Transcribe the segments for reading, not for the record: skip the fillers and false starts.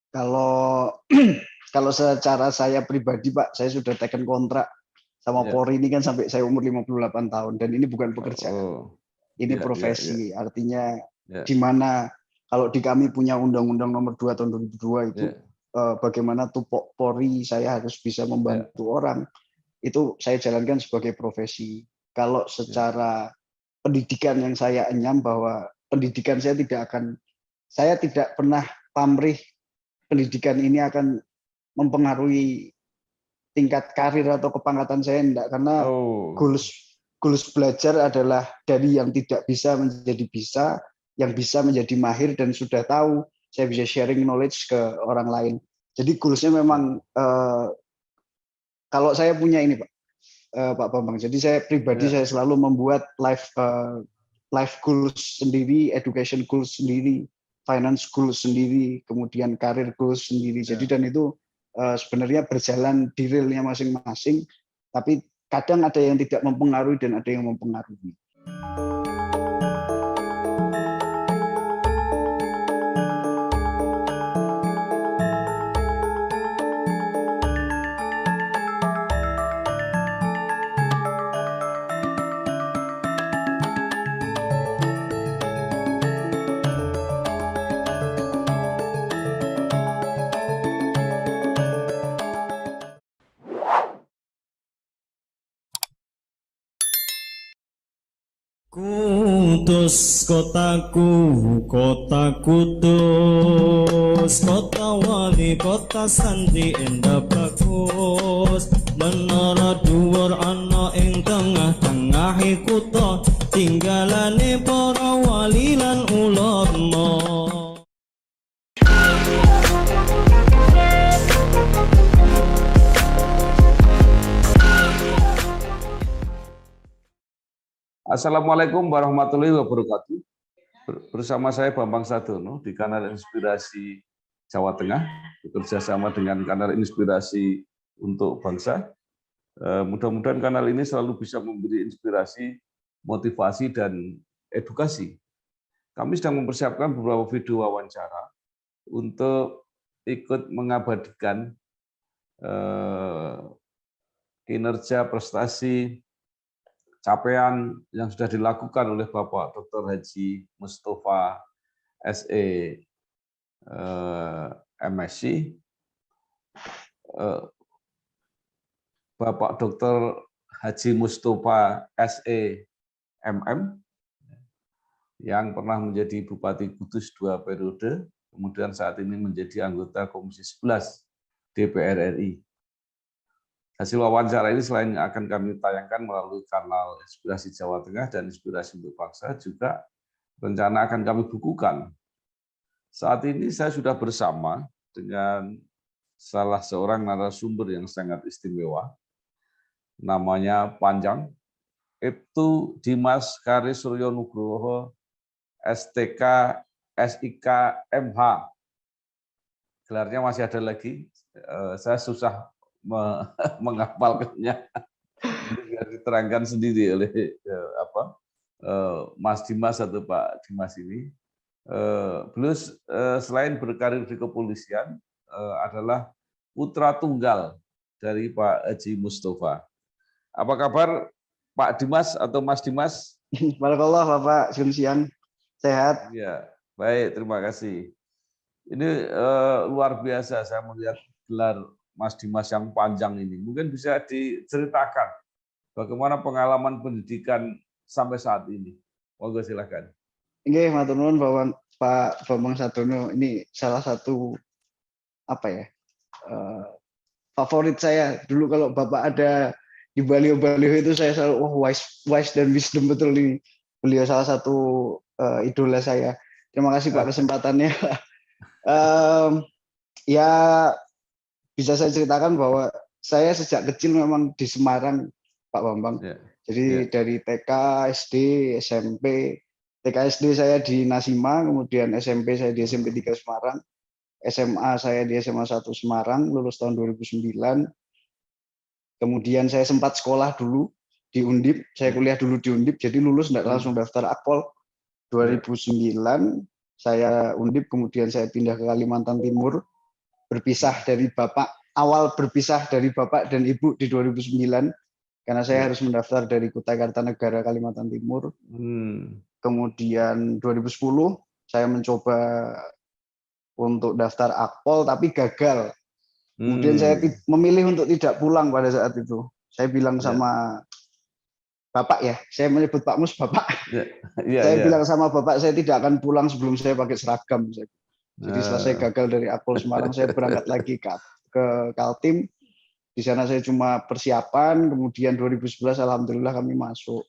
Kalau kalau secara saya pribadi, Pak, saya sudah teken kontrak sama Ya. Polri ini kan sampai saya umur 58 tahun dan ini bukan pekerjaan. Oh, Ini ya, ya, ya, profesi. Artinya ya, di mana kalau di kami punya Undang-Undang Nomor 2 tahun 2002 itu ya, bagaimana tupoksi Polri saya harus bisa ya, membantu orang. Itu saya jalankan sebagai profesi. Kalau ya, secara pendidikan yang saya enyam bahwa pendidikan saya tidak pernah pamrih pendidikan ini akan mempengaruhi tingkat karir atau kepangkatan saya enggak, karena oh, goals goals belajar adalah dari yang tidak bisa menjadi bisa, yang bisa menjadi mahir dan sudah tahu saya bisa sharing knowledge ke orang lain. Jadi goalsnya ya, memang kalau saya punya ini Pak Bambang. Jadi saya pribadi ya, saya selalu membuat life goals sendiri, education goals sendiri, finance goals sendiri, kemudian karir goals sendiri. Jadi ya. dan itu sebenarnya berjalan di realnya masing-masing, tapi kadang ada yang tidak mempengaruhi dan ada yang mempengaruhi. Kudus kotaku, kota kudus, kota wali, kota santri endah bagus. Menara dhuwur ana ing tengah-tengahe kutha, tinggalane para wali lan ulama. Assalamualaikum warahmatullahi wabarakatuh. Bersama saya Bambang Sadono di Kanal Inspirasi Jawa Tengah, bekerja sama dengan Kanal Inspirasi untuk Bangsa. Mudah-mudahan kanal ini selalu bisa memberi inspirasi, motivasi, dan edukasi. Kami sedang mempersiapkan beberapa video wawancara untuk ikut mengabadikan kinerja, prestasi, capaian yang sudah dilakukan oleh Bapak Dr. Haji Mustafa SE MSc, Bapak Dr. Haji Mustafa SE MM, yang pernah menjadi Bupati Kudus 2 periode, kemudian saat ini menjadi anggota Komisi 11 DPR RI. Hasil wawancara ini selain akan kami tayangkan melalui kanal Inspirasi Jawa Tengah dan Inspirasi untuk Bangsa, juga rencana akan kami bukukan. Saat ini saya sudah bersama dengan salah seorang narasumber yang sangat istimewa, namanya panjang, Ibtu Dimas Kari Suryo Nugroho, STK, SIK, MH. Gelarnya masih ada lagi, saya susah menghafalkannya. Biar diterangkan sendiri oleh Mas Dimas atau Pak Dimas ini. Beliau selain berkarir di kepolisian adalah putra tunggal dari Pak Haji Mustafa. Apa kabar Pak Dimas atau Mas Dimas? Barakallah Bapak, selamat siang. Sehat? Ya, baik, terima kasih. Ini luar biasa saya melihat gelar Mas Dimas yang panjang ini. Mungkin bisa diceritakan bagaimana pengalaman pendidikan sampai saat ini. Monggo silakan. Oke, matur nuwun Pak Bambang Sadono. Ini salah satu favorit saya. Dulu kalau Bapak ada di baliho-baliho itu saya selalu wise dan wisdom betul ini. Beliau salah satu idola saya. Terima kasih Pak kesempatannya. Ya bisa saya ceritakan bahwa saya sejak kecil memang di Semarang, Pak Bambang. Jadi dari TK, SD, SMP. TK SD saya di Nasima, kemudian SMP saya di SMP 3 Semarang. SMA saya di SMA 1 Semarang, lulus tahun 2009. Kemudian saya sempat sekolah dulu di Undip, saya kuliah dulu di Undip, jadi lulus enggak langsung daftar Akpol. 2009 saya Undip, kemudian saya pindah ke Kalimantan Timur. berpisah dari bapak, awal berpisah dari bapak dan ibu di 2009 karena saya harus mendaftar dari Kutai Kartanegara, Kalimantan Timur. Kemudian 2010 saya mencoba untuk daftar Akpol tapi gagal. Kemudian saya memilih untuk tidak pulang pada saat itu. Saya bilang sama bapak ya, saya menyebut Pak Mus bapak. Saya bilang sama bapak saya tidak akan pulang sebelum saya pakai seragam. Jadi setelah saya gagal dari Akpol Semarang, saya berangkat lagi ke Kaltim. Di sana saya cuma persiapan, kemudian 2011 alhamdulillah kami masuk.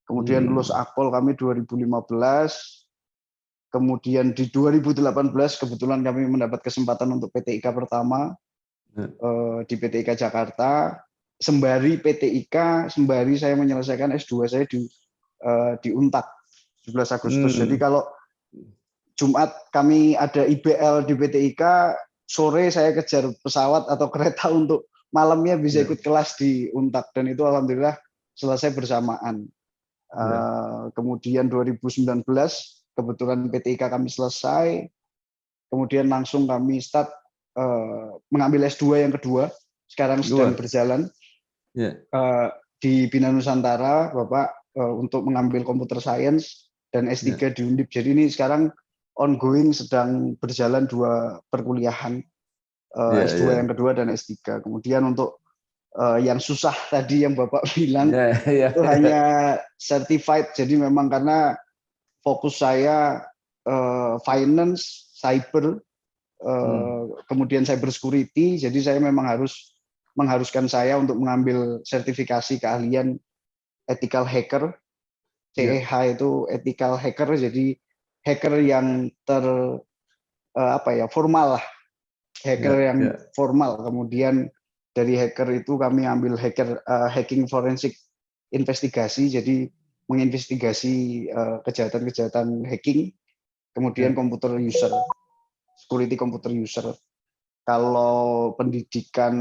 Kemudian lulus Akpol kami 2015. Kemudian di 2018 kebetulan kami mendapat kesempatan untuk PTIK pertama di PTIK Jakarta. Sembari PTIK, sembari saya menyelesaikan S2 saya di Untak 17 Agustus. Jadi kalau Jumat kami ada IBL di PTIK, sore saya kejar pesawat atau kereta untuk malamnya bisa ikut kelas di Untak, dan itu alhamdulillah selesai bersamaan. Kemudian 2019 kebetulan PTIK kami selesai, kemudian langsung kami start mengambil S2 yang kedua, sekarang sedang berjalan di Bina Nusantara, Bapak, untuk mengambil Computer Science dan S3 di Undip. Jadi ini sekarang ongoing, sedang berjalan 2 perkuliahan, S2 yang kedua dan S3. Kemudian untuk yang susah tadi yang Bapak bilang itu hanya certified. Jadi memang karena fokus saya finance, cyber, kemudian cyber security, jadi saya memang mengharuskan saya untuk mengambil sertifikasi keahlian ethical hacker. CEH itu ethical hacker, jadi hacker yang formal lah, hacker yang formal. Kemudian dari hacker itu kami ambil hacking forensik investigasi, jadi menginvestigasi kejahatan hacking. Kemudian computer user, security computer user. Kalau pendidikan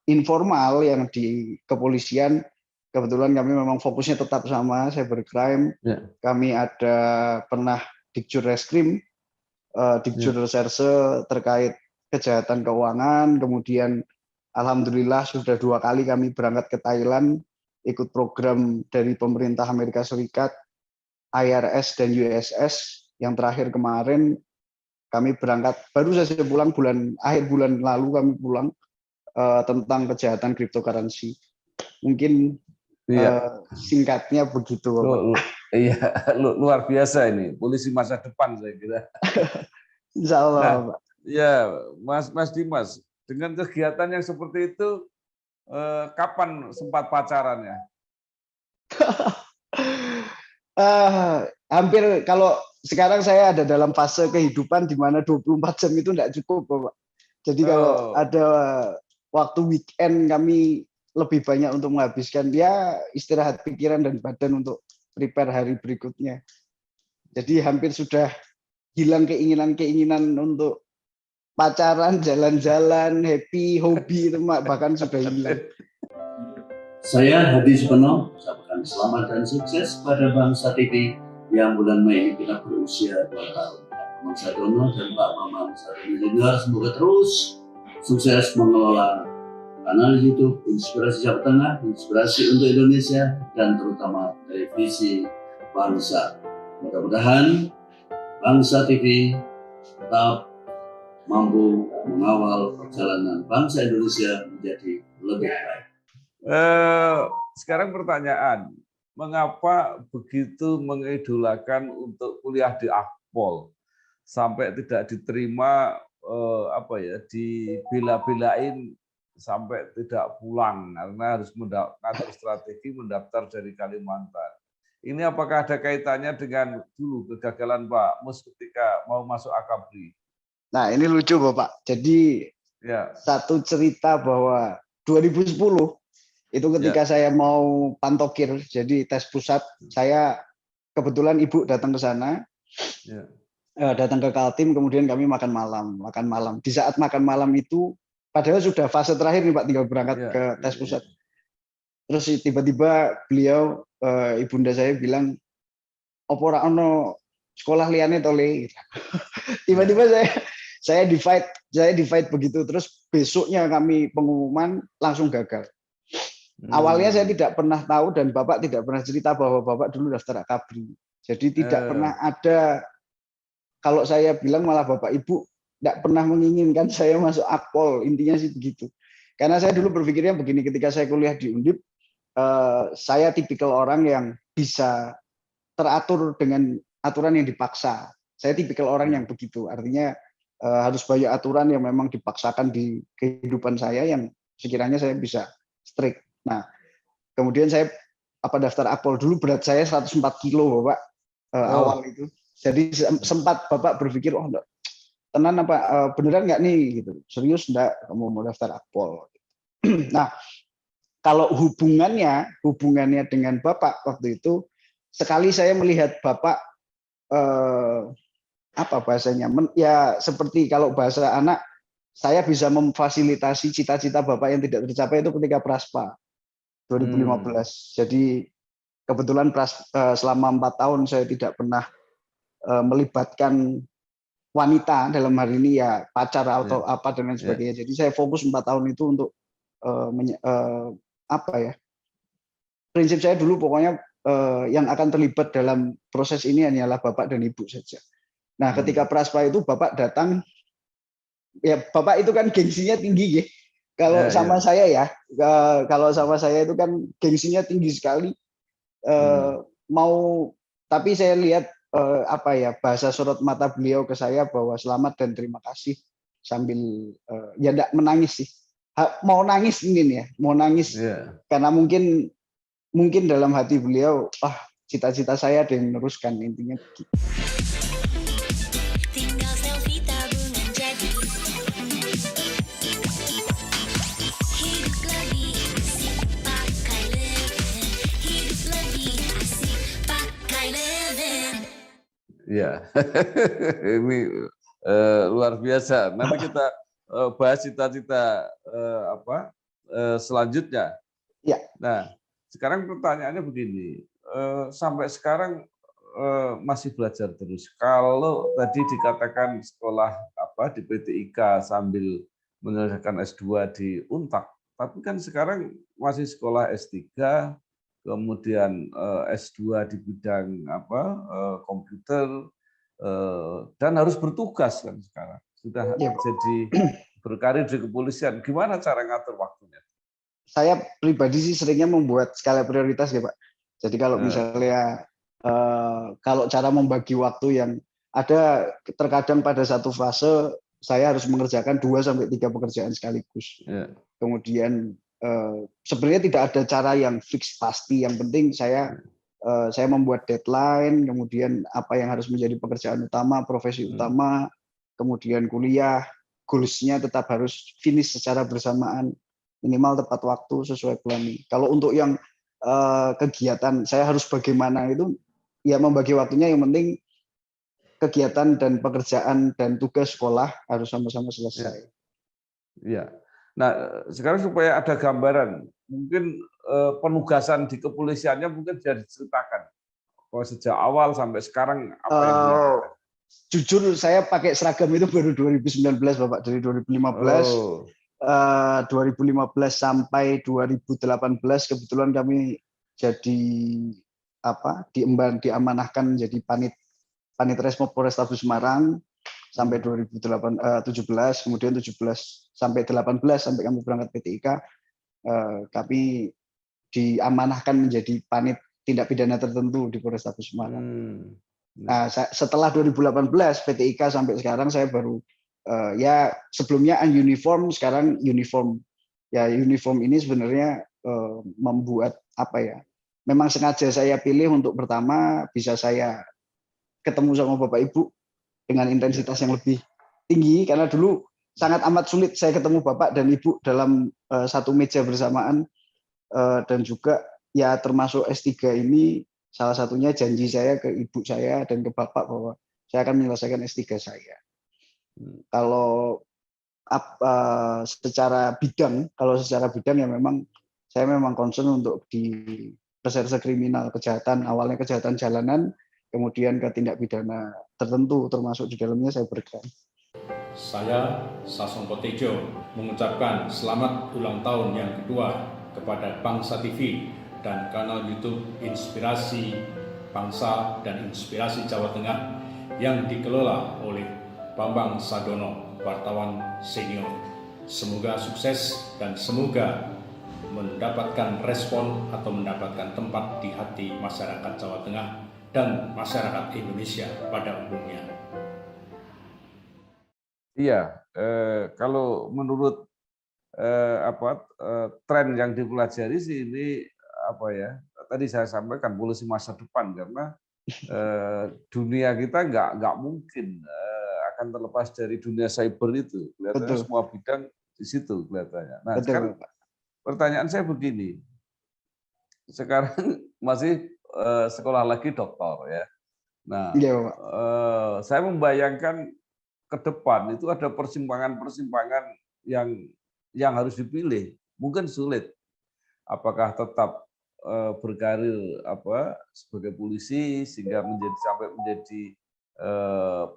informal yang di kepolisian, kebetulan kami memang fokusnya tetap sama cybercrime. Kami ada pernah Dikjur Reskrim, Dikjur Reserse terkait kejahatan keuangan. Kemudian alhamdulillah sudah 2 kali kami berangkat ke Thailand, ikut program dari pemerintah Amerika Serikat, IRS dan USS. Yang terakhir kemarin kami berangkat, baru saja pulang akhir bulan lalu kami pulang, tentang kejahatan cryptocurrency. Mungkin singkatnya begitu, Bapak. Luar biasa ini, polisi masa depan saya kira. Insya Allah, Bapak. Ya, Mas Dimas, dengan kegiatan yang seperti itu, kapan sempat pacarannya? Hampir, kalau sekarang saya ada dalam fase kehidupan di mana 24 jam itu tidak cukup, Bapak. Jadi kalau ada waktu weekend, kami lebih banyak untuk menghabiskan istirahat pikiran dan badan untuk prepare hari berikutnya. Jadi hampir sudah hilang keinginan untuk pacaran, jalan-jalan, happy, hobi itu bahkan sudah hilang. Saya Hadi Supono, ucapkan selamat dan sukses pada Bangsa TV yang bulan Mei ini kita berusia 2 tahun. Pak Bambang Sadono dan Pak Bambang Sadono Junior semoga terus sukses mengelola kanal YouTube Inspirasi Jawa Tengah, Inspirasi untuk Indonesia, dan terutama televisi bangsa. Mudah-mudahan Bangsa TV tetap mampu mengawal perjalanan bangsa Indonesia menjadi lebih baik. Sekarang pertanyaan, mengapa begitu mengidolakan untuk kuliah di Akpol sampai tidak diterima, dibela-belain sampai tidak pulang karena harus mengatur strategi mendaftar dari Kalimantan. Ini apakah ada kaitannya dengan dulu kegagalan Pak Mus ketika mau masuk Akabri? Nah, ini lucu, Bapak. Jadi satu cerita bahwa 2010 itu ketika saya mau pantokir, jadi tes pusat, saya kebetulan ibu datang ke sana, datang ke Kaltim, kemudian kami makan malam. Di saat makan malam itu, padahal sudah fase terakhir nih Pak, tinggal berangkat ke tes pusat. Terus tiba-tiba beliau, ibunda saya bilang, opo ora ono sekolah liyane to Le. Tiba-tiba saya divide saya di fight begitu, terus besoknya kami pengumuman langsung gagal. Awalnya saya tidak pernah tahu dan Bapak tidak pernah cerita bahwa Bapak dulu daftar Akabri. Jadi tidak pernah ada, kalau saya bilang malah Bapak Ibu tidak pernah menginginkan saya masuk Akpol, intinya sih begitu. Karena saya dulu berpikirnya begini, ketika saya kuliah di Undip, saya tipikal orang yang bisa teratur dengan aturan yang dipaksa. Saya tipikal orang yang begitu, artinya harus banyak aturan yang memang dipaksakan di kehidupan saya yang sekiranya saya bisa strict. Nah, kemudian saya daftar Akpol dulu, berat saya 104 kilo Bapak awal itu. Jadi sempat Bapak berpikir, oh enggak, tenan apa beneran nggak nih gitu, serius enggak kamu mau daftar Akpol. Nah, kalau hubungannya dengan Bapak waktu itu, sekali saya melihat Bapak apa bahasanya, ya seperti kalau bahasa anak, saya bisa memfasilitasi cita-cita Bapak yang tidak tercapai itu ketika Praspa 2015. Jadi kebetulan selama 4 tahun saya tidak pernah melibatkan wanita, dalam hari ini ya pacar atau apa dan lain sebagainya. Jadi saya fokus 4 tahun itu untuk apa ya? Prinsip saya dulu pokoknya yang akan terlibat dalam proses ini hanyalah Bapak dan Ibu saja. Nah, ketika Praspa itu Bapak datang, ya Bapak itu kan gengsinya tinggi ya. Kalau sama saya ya, kalau sama saya itu kan gengsinya tinggi sekali. Tapi saya lihat apa ya, bahasa sorot mata beliau ke saya bahwa selamat dan terima kasih, sambil ya enggak menangis sih. Mau nangis mungkin ya, mau nangis karena mungkin dalam hati beliau, cita-cita saya ada yang meneruskan, intinya begitu. Ya, ini luar biasa. Nanti kita bahas cita-cita selanjutnya. Ya. Nah, sekarang pertanyaannya begini, sampai sekarang masih belajar terus. Kalau tadi dikatakan sekolah di PTIK sambil menyelesaikan S2 di Untak, tapi kan sekarang masih sekolah S3, kemudian S2 di bidang komputer, dan harus bertugas kan sekarang. Sudah jadi berkarir di kepolisian. Gimana cara ngatur waktunya? Saya pribadi sih seringnya membuat skala prioritas ya Pak. Jadi kalau misalnya kalau cara membagi waktu yang ada, terkadang pada satu fase saya harus mengerjakan 2-3 pekerjaan sekaligus. Kemudian sebenarnya tidak ada cara yang fix pasti. Yang penting saya membuat deadline, kemudian apa yang harus menjadi pekerjaan utama, profesi utama, kemudian kuliah, goals-nya tetap harus finish secara bersamaan, minimal tepat waktu sesuai planning. Kalau untuk yang kegiatan saya harus bagaimana itu, ya membagi waktunya, yang penting kegiatan dan pekerjaan dan tugas sekolah harus sama-sama selesai. Ya. Nah, sekarang supaya ada gambaran, mungkin penugasan di kepolisiannya mungkin bisa diceritakan. Oh, sejak awal sampai sekarang apa yang dilakukan? Jujur saya pakai seragam itu baru 2019 Bapak, dari 2015. 2015 sampai 2018 kebetulan kami jadi diamanahkan menjadi Panit Resmob Polrestabes Semarang sampai 2017, kemudian 17 sampai 18 sampai kami berangkat PTIK, kami diamanahkan menjadi Panit tindak pidana tertentu di Polrestabes Semarang. Nah, setelah 2018 PTIK sampai sekarang saya baru ya sebelumnya uniform, sekarang uniform. Ya uniform ini sebenarnya membuat memang sengaja saya pilih untuk pertama bisa saya ketemu sama Bapak Ibu dengan intensitas yang lebih tinggi, karena dulu sangat amat sulit saya ketemu Bapak dan Ibu dalam satu meja bersamaan, dan juga ya termasuk S3 ini salah satunya janji saya ke Ibu saya dan ke Bapak bahwa saya akan menyelesaikan S3 saya. Kalau secara bidang ya memang saya memang concern untuk di reserse kriminal, kejahatan, awalnya kejahatan jalanan, kemudian ke tindak pidana tertentu, termasuk di dalamnya saya bergerak. Saya, Sasongko Tejo, mengucapkan selamat ulang tahun yang kedua kepada Bangsa TV dan kanal YouTube Inspirasi Bangsa dan Inspirasi Jawa Tengah yang dikelola oleh Bambang Sadono, wartawan senior. Semoga sukses dan semoga mendapatkan respon atau mendapatkan tempat di hati masyarakat Jawa Tengah dan masyarakat Indonesia pada umumnya. Iya, kalau menurut tren yang dipelajari sih ini apa ya? Tadi saya sampaikan polisi masa depan karena dunia kita nggak mungkin akan terlepas dari dunia cyber itu. Kelihatannya Betul. semua bidang di situ kelihatannya. Nah, Betul, sekarang Pak. pertanyaan saya begini, sekarang masih sekolah lagi dokter ya. Nah, Iya, Pak. saya membayangkan ke depan itu ada persimpangan-persimpangan yang harus dipilih. Mungkin sulit. Apakah tetap berkarir sebagai polisi sehingga sampai menjadi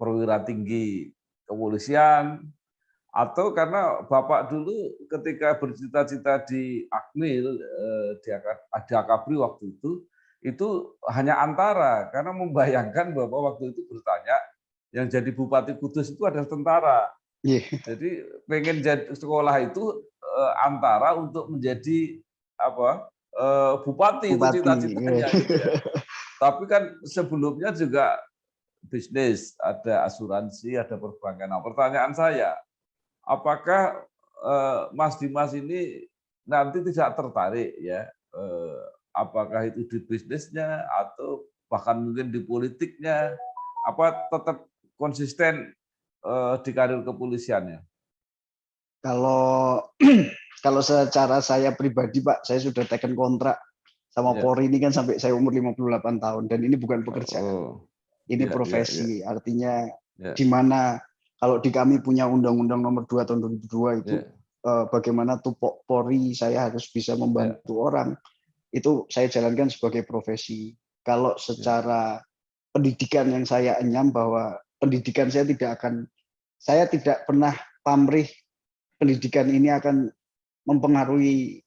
perwira tinggi kepolisian, atau karena Bapak dulu ketika bercita-cita di Akmil, di Akabri waktu itu hanya antara, karena membayangkan bahwa waktu itu bertanya, yang jadi Bupati Kudus itu adalah tentara. Yeah. Jadi pengen jadi sekolah itu antara untuk menjadi bupati. Itu cita-citanya. Gitu ya. Tapi kan sebelumnya juga bisnis, ada asuransi, ada perbankan. Nah, pertanyaan saya, apakah Mas Dimas ini nanti tidak tertarik ya? Apakah itu di bisnisnya atau bahkan mungkin di politiknya? Apa tetap konsisten di karir kepolisiannya? Kalau secara saya pribadi, Pak, saya sudah teken kontrak sama Polri ini kan sampai saya umur 58 tahun dan ini bukan pekerjaan. Ini profesi. Artinya di mana kalau di kami punya Undang-Undang Nomor 2 Tahun 2002 itu bagaimana tupok Polri saya harus bisa membantu orang, itu saya jalankan sebagai profesi. Kalau secara pendidikan yang saya enyam bahwa pendidikan saya tidak pernah pamrih pendidikan ini akan mempengaruhi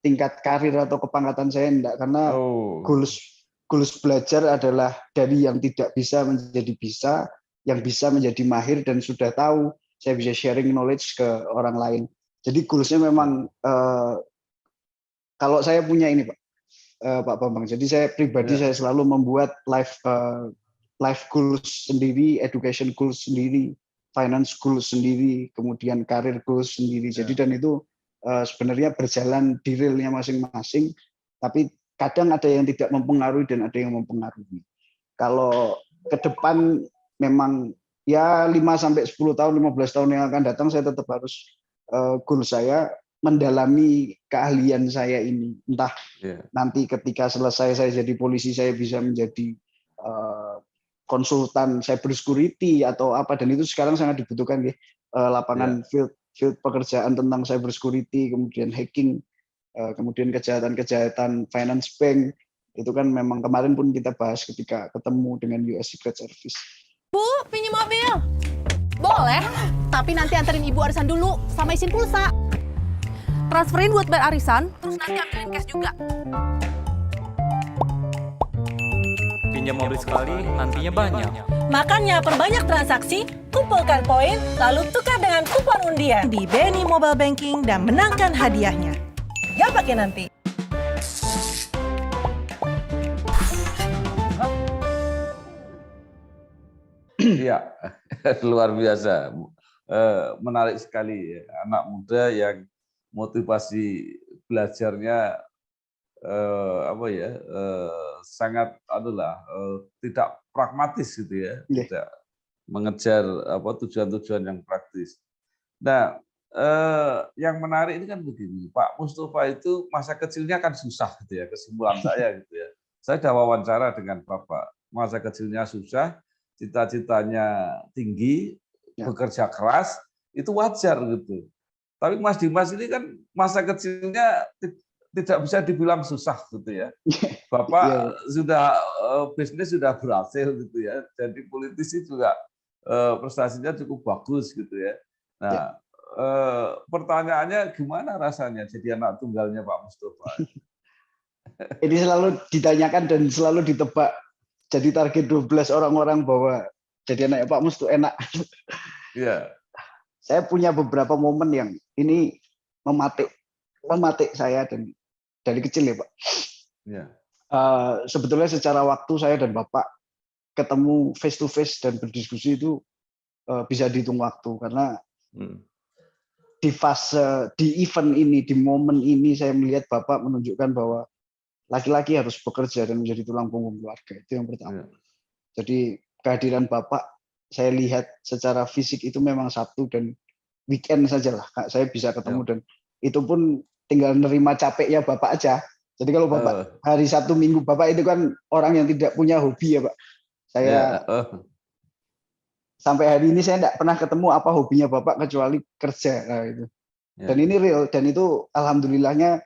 tingkat karir atau kepangkatan saya, enggak, karena goals belajar adalah dari yang tidak bisa menjadi bisa, yang bisa menjadi mahir, dan sudah tahu saya bisa sharing knowledge ke orang lain. Jadi goalsnya memang kalau saya punya ini, Pak Bambang. Jadi saya pribadi saya selalu membuat life goals sendiri, education goals sendiri, finance goals sendiri, kemudian karir goals sendiri. Jadi dan itu sebenarnya berjalan di realnya masing-masing, tapi kadang ada yang tidak mempengaruhi dan ada yang mempengaruhi. Kalau ke depan memang ya 5-10 tahun, 15 tahun yang akan datang, saya tetap harus goal saya mendalami keahlian saya ini. Entah nanti ketika selesai saya jadi polisi, saya bisa menjadi konsultan cyber security atau apa, dan itu sekarang sangat dibutuhkan ya, lapangan field pekerjaan tentang cyber security, kemudian hacking, kemudian kejahatan finance bank, itu kan memang kemarin pun kita bahas ketika ketemu dengan US Secret Service. Bu, pinjam mobil? Boleh, tapi nanti anterin ibu arisan dulu sama isin pulsa. Transferin buat bayar arisan, terus nanti ambilin cash juga. Pinjam mobil sekali, nantinya banyak. Makanya perbanyak transaksi, kumpulkan poin, lalu tukar dengan kupon undian di BNI Mobile Banking dan menangkan hadiahnya. Gampang ya nanti. Iya, luar biasa. Menarik sekali ya. Anak muda yang motivasi belajarnya sangat tidak pragmatis gitu ya, tidak mengejar tujuan-tujuan yang praktis. Nah, yang menarik ini kan begini, Pak Mustafa itu masa kecilnya kan susah gitu ya, kesimpulan saya gitu ya. Saya sudah wawancara dengan Bapak, masa kecilnya susah, cita-citanya tinggi, bekerja keras, itu wajar gitu. Tapi Mas Dimas ini kan masa kecilnya tidak bisa dibilang susah gitu ya. Bapak sudah bisnis sudah berhasil gitu ya. Jadi politisi juga prestasinya cukup bagus gitu ya. Nah, pertanyaannya gimana rasanya jadi anak tunggalnya Pak Mustofa? Ini selalu ditanyakan dan selalu ditebak jadi target 12 orang-orang bahwa jadi anaknya Pak Mus itu enak. Iya. Saya punya beberapa momen yang ini mematik saya dan dari kecil ya Pak. Iya. Sebetulnya secara waktu saya dan Bapak ketemu face to face dan berdiskusi itu bisa dihitung waktu karena di fase di event ini, di momen ini saya melihat Bapak menunjukkan bahwa laki-laki harus bekerja dan menjadi tulang punggung keluarga. Itu yang pertama. Jadi kehadiran Bapak saya lihat secara fisik itu memang Sabtu dan weekend sajalah saya bisa ketemu dan itu pun tinggal nerima capeknya Bapak aja. Jadi kalau Bapak hari Sabtu Minggu Bapak itu kan orang yang tidak punya hobi ya Pak. Saya sampai hari ini saya tidak pernah ketemu apa hobinya Bapak kecuali kerja. Nah, itu. Dan ini real dan itu alhamdulillahnya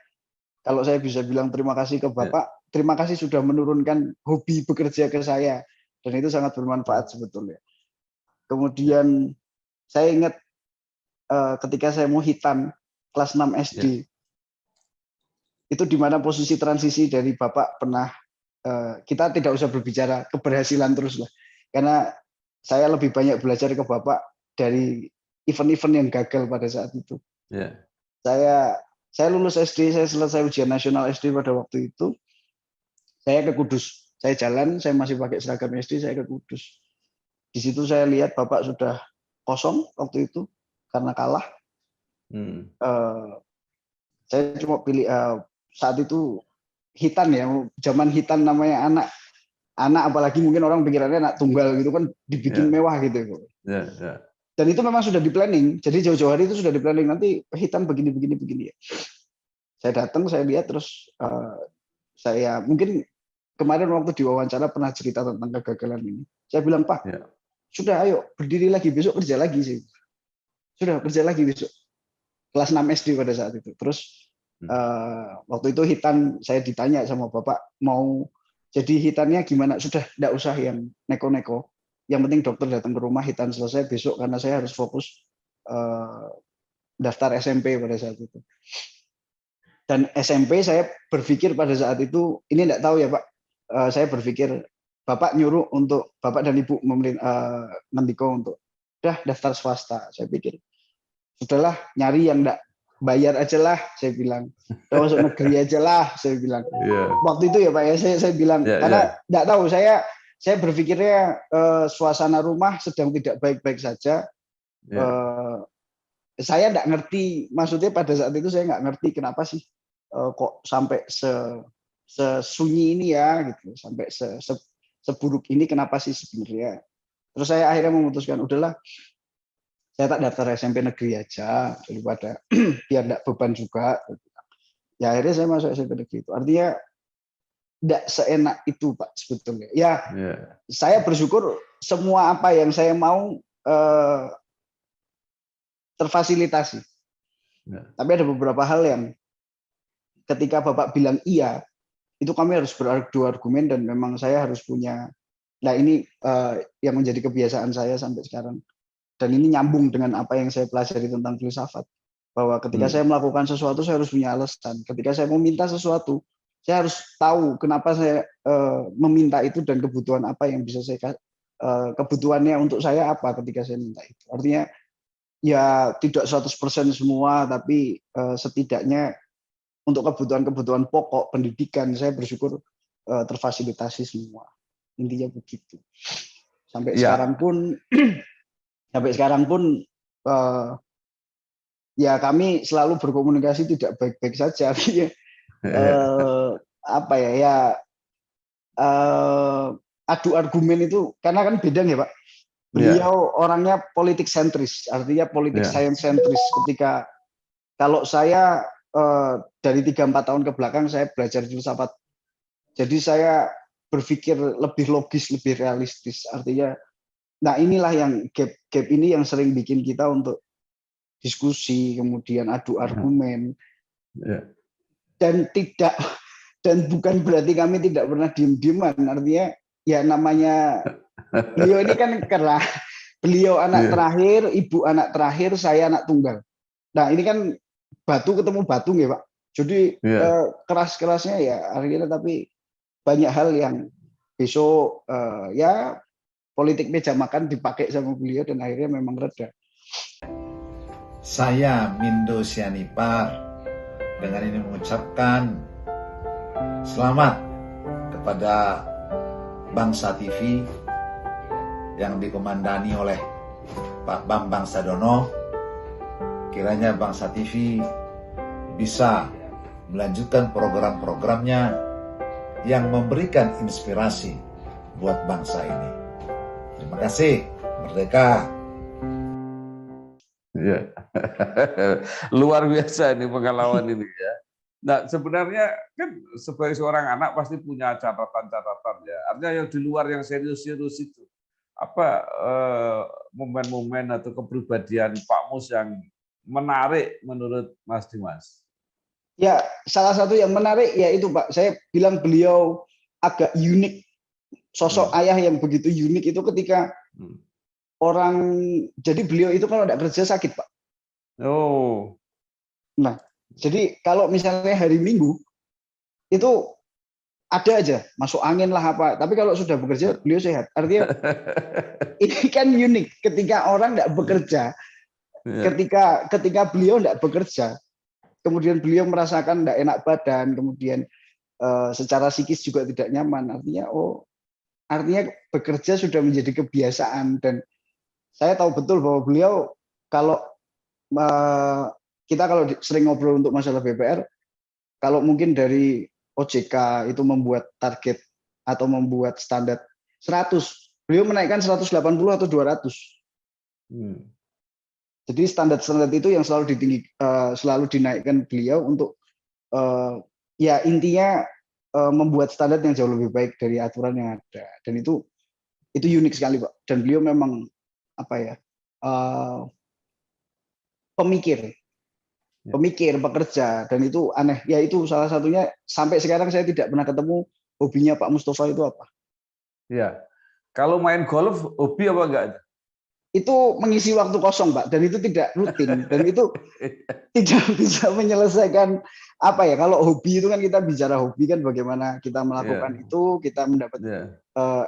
kalau saya bisa bilang terima kasih ke Bapak, terima kasih sudah menurunkan hobi bekerja ke saya dan itu sangat bermanfaat sebetulnya. Kemudian saya ingat ketika saya mau hitan kelas 6 SD, itu di mana posisi transisi dari Bapak pernah, kita tidak usah berbicara keberhasilan terus lah, karena saya lebih banyak belajar ke Bapak dari event-event yang gagal pada saat itu. Saya lulus SD, saya selesai ujian nasional SD pada waktu itu, saya ke Kudus. Saya jalan, saya masih pakai seragam SD, saya ke Kudus. Di situ saya lihat Bapak sudah kosong waktu itu karena kalah. Saya cuma pilih saat itu hitan ya, zaman hitan namanya anak apalagi mungkin orang pikirannya anak tunggal gitu kan dibikin mewah gitu. Dan itu memang sudah di planning. Jadi jauh-jauh hari itu sudah di planning nanti hitan begini ya. Saya datang, saya lihat terus saya mungkin kemarin waktu diwawancara pernah cerita tentang kegagalan ini. Saya bilang Pak, sudah ayo berdiri lagi besok kerja lagi sih. Sudah kerja lagi besok. Kelas 6 SD pada saat itu. Terus waktu itu hitan saya ditanya sama Bapak mau jadi hitannya gimana? Sudah tidak usah yang neko-neko. Yang penting dokter datang ke rumah hitan selesai besok karena saya harus fokus daftar SMP pada saat itu. Dan SMP saya berpikir pada saat itu ini tidak tahu ya Pak. Saya berpikir Bapak nyuruh untuk Bapak dan Ibu Mendiko untuk daftar swasta. Saya pikir sudahlah nyari yang tidak bayar aja lah, saya bilang. Masuk negeri aja lah, saya bilang. Waktu itu ya Pak ya, saya bilang karena tidak tahu saya berpikirnya suasana rumah sedang tidak baik-baik saja. Saya tidak ngerti, maksudnya pada saat itu saya nggak ngerti kenapa sih kok sampai sesunyi ini ya, gitu, sampai seburuk ini kenapa sih sebenarnya. Terus saya akhirnya memutuskan udahlah, saya tak daftar SMP negeri aja daripada biar tidak beban juga. Ya akhirnya saya masuk SMP negeri itu. Artinya tidak seenak itu Pak sebetulnya. Ya, saya bersyukur semua apa yang saya mau terfasilitasi. Tapi ada beberapa hal yang ketika Bapak bilang iya, itu kami harus beradu argumen dan memang saya harus punya. Nah ini yang menjadi kebiasaan saya sampai sekarang. Dan ini nyambung dengan apa yang saya pelajari tentang filsafat. Bahwa ketika saya melakukan sesuatu, saya harus punya alasan. Ketika saya meminta sesuatu, saya harus tahu kenapa saya meminta itu dan kebutuhan apa yang bisa saya kebutuhannya untuk saya apa ketika saya minta itu. Artinya ya tidak 100% semua, tapi setidaknya untuk kebutuhan-kebutuhan pokok pendidikan saya bersyukur terfasilitasi semua. Intinya begitu. Sampai sekarang pun ya kami selalu berkomunikasi tidak baik-baik saja. Apa ya adu argumen itu karena kan beda ya Pak. Beliau orangnya politik sentris, artinya politik science sentris. Ketika kalau saya dari 3-4 tahun ke belakang saya belajar filsafat, jadi saya berpikir lebih logis, lebih realistis. Artinya, nah inilah yang gap ini yang sering bikin kita untuk diskusi, kemudian adu argumen, dan bukan berarti kami tidak pernah diem-dieman. Artinya ya namanya beliau ini kan Beliau anak terakhir, ibu anak terakhir, saya anak tunggal. Nah ini kan batu ketemu batu ya Pak. Jadi keras-kerasnya ya akhirnya, tapi banyak hal yang besok ya politik meja makan dipakai sama beliau dan akhirnya memang reda. Saya Mindo Sianipar dengan ini mengucapkan selamat kepada Bangsa TV yang dikomandani oleh Pak Bambang Sadono. Kiranya Bangsa TV bisa melanjutkan program-programnya yang memberikan inspirasi buat bangsa ini. Terima kasih, merdeka. Ya. Luar biasa ini pengalaman ini ya. Nah, sebenarnya kan sebagai seorang anak pasti punya catatan-catatan ya. Artinya yang di luar yang serius-serius itu. Apa momen-momen atau kepribadian Pak Mus yang menarik menurut Mas Dimas? Ya, salah satu yang menarik ya itu Pak. Saya bilang beliau agak unik. Sosok ayah yang begitu unik itu ketika orang, jadi beliau itu kalau tidak kerja sakit Pak. Oh. Nah, jadi kalau misalnya hari Minggu itu ada aja masuk angin lah apa. Tapi kalau sudah bekerja beliau sehat. Artinya ini kan unik ketika orang tidak bekerja. Ketika beliau tidak bekerja, kemudian beliau merasakan tidak enak badan, kemudian secara psikis juga tidak nyaman. Artinya bekerja sudah menjadi kebiasaan, dan saya tahu betul bahwa beliau kalau kita kalau sering ngobrol untuk masalah BPR, kalau mungkin dari OJK itu membuat target atau membuat standar 100, beliau menaikkan 180 atau 200. Jadi standar-standar itu yang selalu dinaikkan beliau untuk ya intinya membuat standar yang jauh lebih baik dari aturan yang ada, dan itu unik sekali Pak. Dan beliau memang pemikir, pekerja, dan itu aneh. Ya itu salah satunya, sampai sekarang saya tidak pernah ketemu hobinya Pak Mustafa itu apa. Ya, kalau main golf hobi apa enggak? Itu mengisi waktu kosong Pak, dan itu tidak rutin, dan itu tidak bisa menyelesaikan kalau hobi itu kan kita bicara hobi kan bagaimana kita melakukan itu, kita mendapat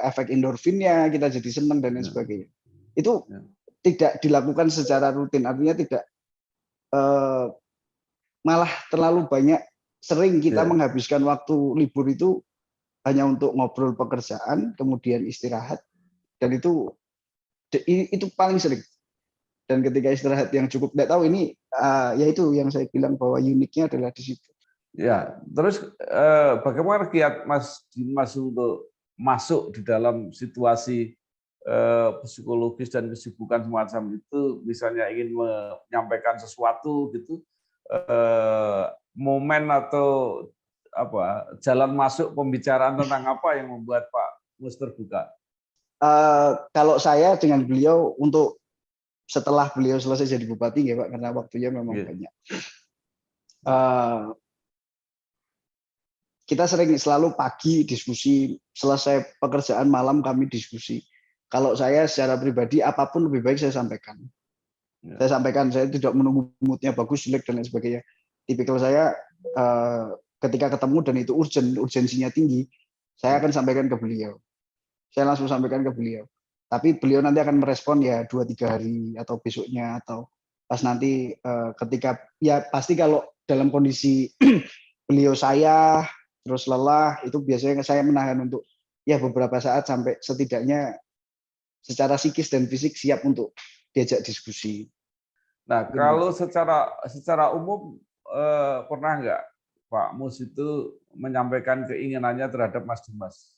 efek endorfinnya, kita jadi senang dan lain sebagainya. Itu tidak dilakukan secara rutin, artinya tidak malah terlalu banyak, sering kita menghabiskan waktu libur itu hanya untuk ngobrol pekerjaan, kemudian istirahat, dan itu paling sering. Dan ketika istirahat yang cukup, tidak tahu ini ya itu yang saya bilang bahwa uniknya adalah di situ. Ya, terus bagaimana kiat Mas Dimas untuk masuk di dalam situasi psikologis dan kesibukan semacam itu, misalnya ingin menyampaikan sesuatu gitu, momen atau jalan masuk pembicaraan tentang apa yang membuat Pak Mus terbuka? Kalau saya dengan beliau untuk setelah beliau selesai jadi bupati ya Pak, karena waktunya memang banyak. Kita selalu pagi diskusi, selesai pekerjaan malam kami diskusi. Kalau saya secara pribadi apapun lebih baik saya sampaikan. Saya sampaikan, saya tidak menunggu moodnya bagus, jelek dan lain sebagainya. Tipikal saya ketika ketemu dan itu urgensinya tinggi, saya akan sampaikan ke beliau. Saya langsung sampaikan ke beliau. Tapi beliau nanti akan merespon ya 2-3 hari atau besoknya, atau pas nanti ketika, ya pasti kalau dalam kondisi beliau saya terus lelah, itu biasanya saya menahan untuk ya beberapa saat sampai setidaknya secara psikis dan fisik siap untuk diajak diskusi. Nah, kalau secara umum pernah nggak Pak Mus itu menyampaikan keinginannya terhadap Mas Dimas?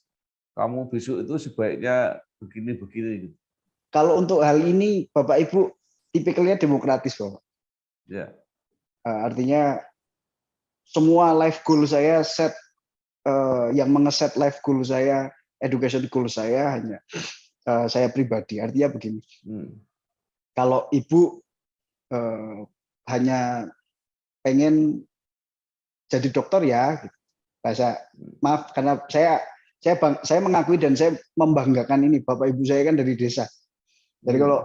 Kamu besok itu sebaiknya begini-begini. Kalau untuk hal ini, Bapak Ibu tipikalnya demokratis, Bapak. Ya. Artinya semua life goal saya yang mengeset life goal saya, education goal saya hanya saya pribadi. Artinya begini, kalau Ibu hanya pengen jadi dokter ya, maaf karena saya mengakui dan saya membanggakan ini, Bapak Ibu saya kan dari desa. Jadi kalau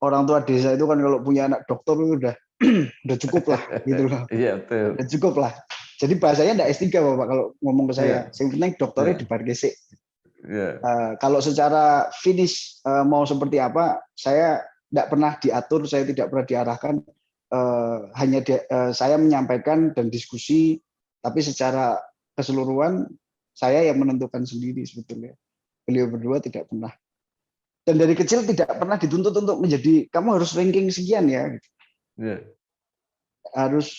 orang tua desa itu kan kalau punya anak dokter itu udah cukup lah gitu loh. Iya, betul. Udah cukup lah. Jadi bahasanya enggak S3 Bapak kalau ngomong ke saya. Yang penting dokternya di bar gesek. Kalau secara finish mau seperti apa, saya tidak pernah diatur, saya tidak pernah diarahkan. Hanya saya menyampaikan dan diskusi, tapi secara keseluruhan saya yang menentukan sendiri sebetulnya. Beliau berdua tidak pernah. Dan dari kecil tidak pernah dituntut untuk menjadi kamu harus ranking sekian ya.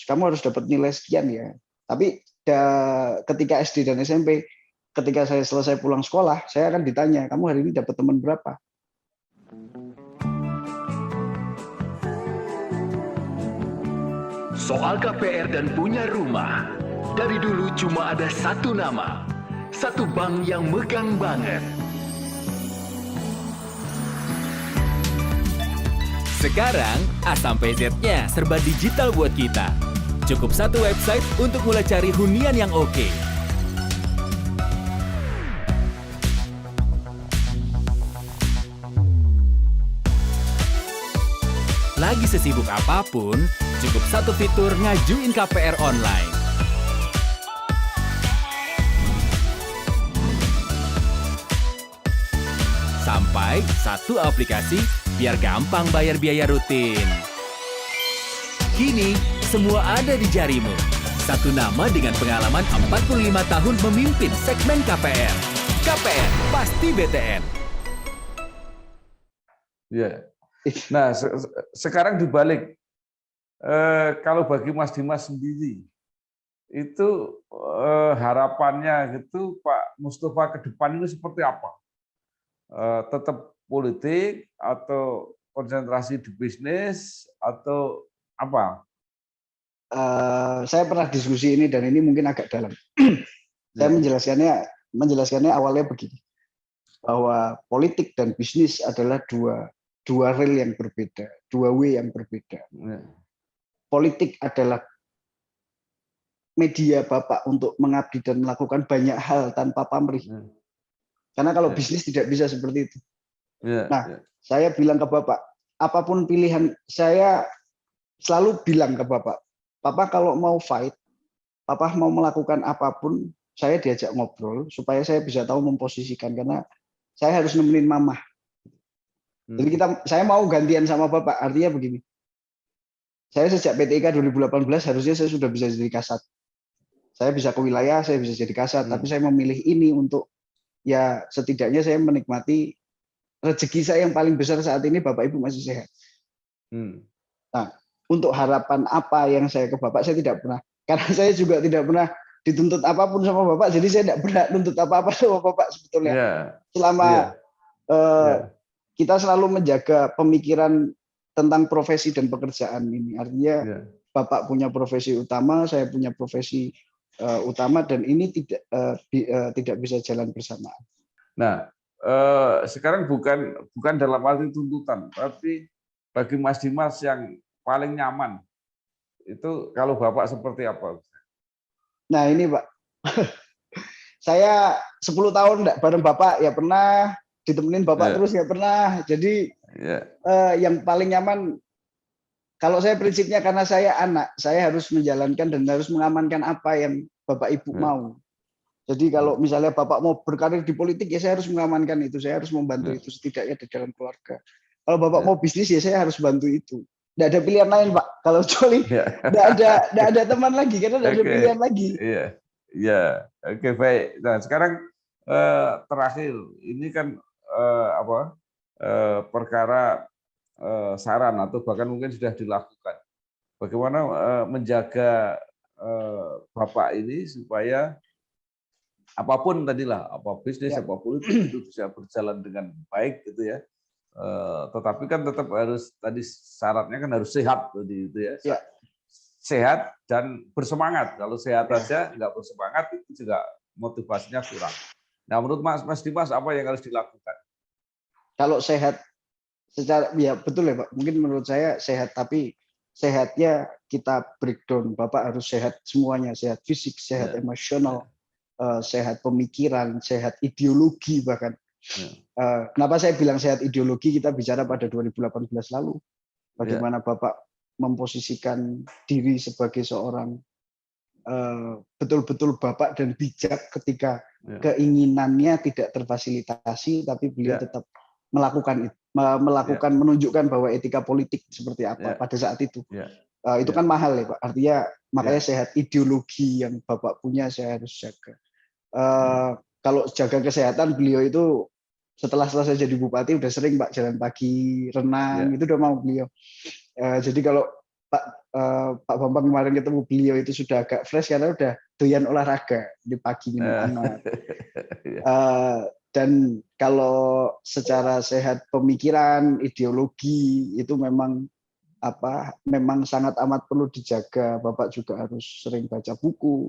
Kamu harus dapat nilai sekian ya. Tapi ketika SD dan SMP, ketika saya selesai pulang sekolah, saya akan ditanya, kamu hari ini dapat teman berapa? Soal KPR dan punya rumah, dari dulu cuma ada satu nama, satu bank yang megang banget. Sekarang A sampai Z-nya serba digital buat kita. Cukup satu website untuk mulai cari hunian yang oke. Lagi sesibuk apapun, cukup satu fitur ngajuin KPR online. Sampai satu aplikasi biar gampang bayar biaya rutin. Kini, semua ada di jarimu. Satu nama dengan pengalaman 45 tahun memimpin segmen KPR. KPR, pasti BTN. Ya. Nah, sekarang dibalik. Kalau bagi Mas Dimas sendiri, itu harapannya gitu Pak Mustafa ke depan ini seperti apa? Tetap politik atau konsentrasi di bisnis atau apa? Saya pernah diskusi ini dan ini mungkin agak dalam. Saya menjelaskannya awalnya begini, bahwa politik dan bisnis adalah dua rel yang berbeda, dua way yang berbeda. Politik adalah media Bapak untuk mengabdi dan melakukan banyak hal tanpa pamrih. Karena kalau bisnis tidak bisa seperti itu. Saya bilang ke Bapak, apapun pilihan, saya selalu bilang ke Bapak, Papa kalau mau fight, Papa mau melakukan apapun, saya diajak ngobrol supaya saya bisa tahu memposisikan, karena saya harus nemenin Mama. Jadi saya mau gantian sama Bapak, artinya begini. Saya sejak PTIK 2018 harusnya saya sudah bisa jadi kasat. Saya bisa ke wilayah, saya bisa jadi kasat, tapi saya memilih ini untuk ya setidaknya saya menikmati rezeki saya yang paling besar saat ini, Bapak Ibu masih sehat. Nah, untuk harapan apa yang saya ke Bapak, saya tidak pernah. Karena saya juga tidak pernah dituntut apapun sama Bapak, jadi saya tidak pernah nuntut apa-apa sama Bapak sebetulnya. Selama kita selalu menjaga pemikiran tentang profesi dan pekerjaan ini. Artinya Bapak punya profesi utama, saya punya profesi utama, dan ini tidak bisa jalan bersamaan. Nah, sekarang bukan dalam arti tuntutan, tapi bagi Mas Dimas yang paling nyaman itu kalau Bapak seperti apa? Nah ini Pak, saya 10 tahun enggak bareng Bapak, ya pernah ditemenin Bapak terus ya pernah. Jadi yang paling nyaman, kalau saya prinsipnya karena saya anak, saya harus menjalankan dan harus mengamankan apa yang Bapak Ibu mau. Jadi kalau misalnya Bapak mau berkarir di politik, ya saya harus mengamankan itu, saya harus membantu itu setidaknya di dalam keluarga. Kalau Bapak mau bisnis, ya saya harus bantu itu. Tidak ada pilihan lain Pak. Kalau kecuali tidak ada teman lagi, karena tidak ada pilihan lagi. Oke, baik. Nah sekarang terakhir, ini kan perkara saran atau bahkan mungkin sudah dilakukan. Bagaimana menjaga Bapak ini supaya apapun tadilah, apa bisnis, apa politik itu bisa berjalan dengan baik gitu ya. Tetapi kan tetap harus, tadi syaratnya kan harus sehat tadi itu ya. Sehat dan bersemangat. Kalau sehat aja nggak bersemangat, itu juga motivasinya kurang. Nah, menurut Mas Dimas apa yang harus dilakukan? Kalau sehat secara, ya betul ya Pak. Mungkin menurut saya sehat, tapi sehatnya kita breakdown. Bapak harus sehat semuanya, sehat fisik, sehat emosional, sehat pemikiran, sehat ideologi bahkan. Kenapa saya bilang sehat ideologi, kita bicara pada 2018 lalu. Bagaimana Bapak memposisikan diri sebagai seorang betul-betul Bapak dan bijak ketika keinginannya tidak terfasilitasi, tapi beliau tetap melakukan menunjukkan bahwa etika politik seperti apa pada saat itu. Itu kan mahal ya Pak. Artinya makanya sehat ideologi yang Bapak punya saya harus jaga. Kalau jaga kesehatan, beliau itu setelah selesai jadi bupati udah sering Pak jalan pagi, renang, itu udah mau beliau. Jadi kalau Pak Bambang kemarin ketemu beliau itu sudah agak fresh karena udah doyan olahraga di pagi minum hangat. Dan kalau secara sehat pemikiran, ideologi itu memang sangat amat perlu dijaga. Bapak juga harus sering baca buku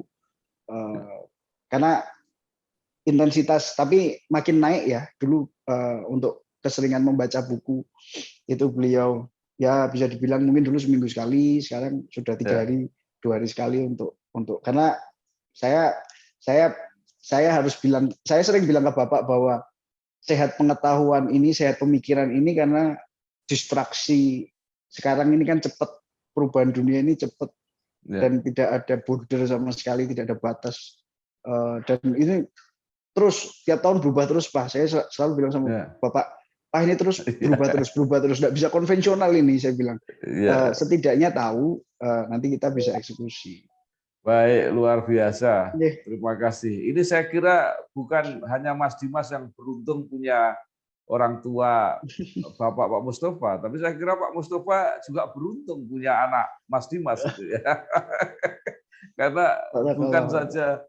karena intensitas, tapi makin naik ya. Dulu untuk keseringan membaca buku itu beliau ya bisa dibilang mungkin dulu seminggu sekali, sekarang sudah 3 hari 2 hari sekali untuk karena saya harus bilang, saya sering bilang ke Bapak bahwa sehat pengetahuan ini, sehat pemikiran ini karena distraksi sekarang ini kan cepat, perubahan dunia ini cepat dan tidak ada border sama sekali, tidak ada batas, dan ini terus tiap tahun berubah terus Pak. Saya selalu bilang sama Bapak, Pak ini terus berubah terus, nggak bisa konvensional ini, saya bilang. Setidaknya tahu, nanti kita bisa eksekusi. Baik, luar biasa. Terima kasih. Ini saya kira bukan hanya Mas Dimas yang beruntung punya orang tua Bapak Pak Mustafa, tapi saya kira Pak Mustafa juga beruntung punya anak Mas Dimas gitu ya. Karena bukan saja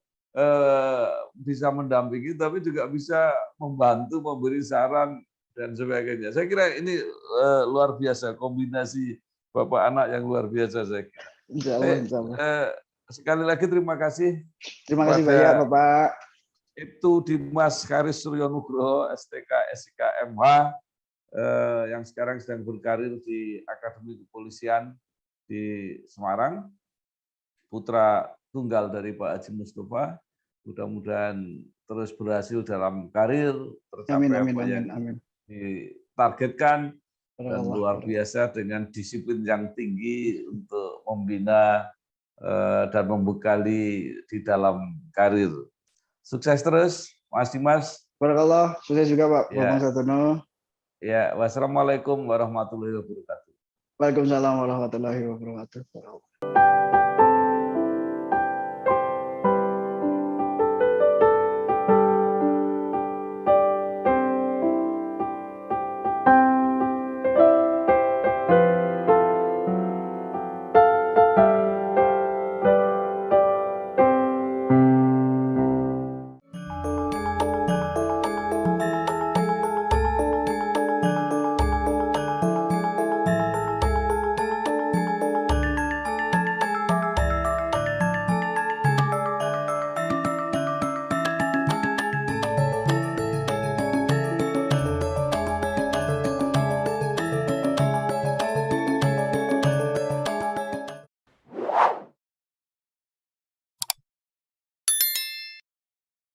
bisa mendampingi, tapi juga bisa membantu, memberi saran dan sebagainya. Saya kira ini luar biasa, kombinasi bapak anak yang luar biasa saya kira. Sekali lagi terima kasih. Terima kasih banyak Bapak. Itu Dimas Karis Suryo Nugroho, STK SIK MH, yang sekarang sedang berkarir di Akademi Kepolisian di Semarang, putra tunggal dari Pak Haji Mustafa. Mudah-mudahan terus berhasil dalam karir, tercapai apa yang ditargetkan, dan luar biasa dengan disiplin yang tinggi untuk membina dan membekali di dalam karir. Sukses terus, Mas Dimas. Barakallah, sukses juga Pak Bambang Satono. Ya, wassalamualaikum warahmatullahi wabarakatuh. Waalaikumsalam warahmatullahi wabarakatuh.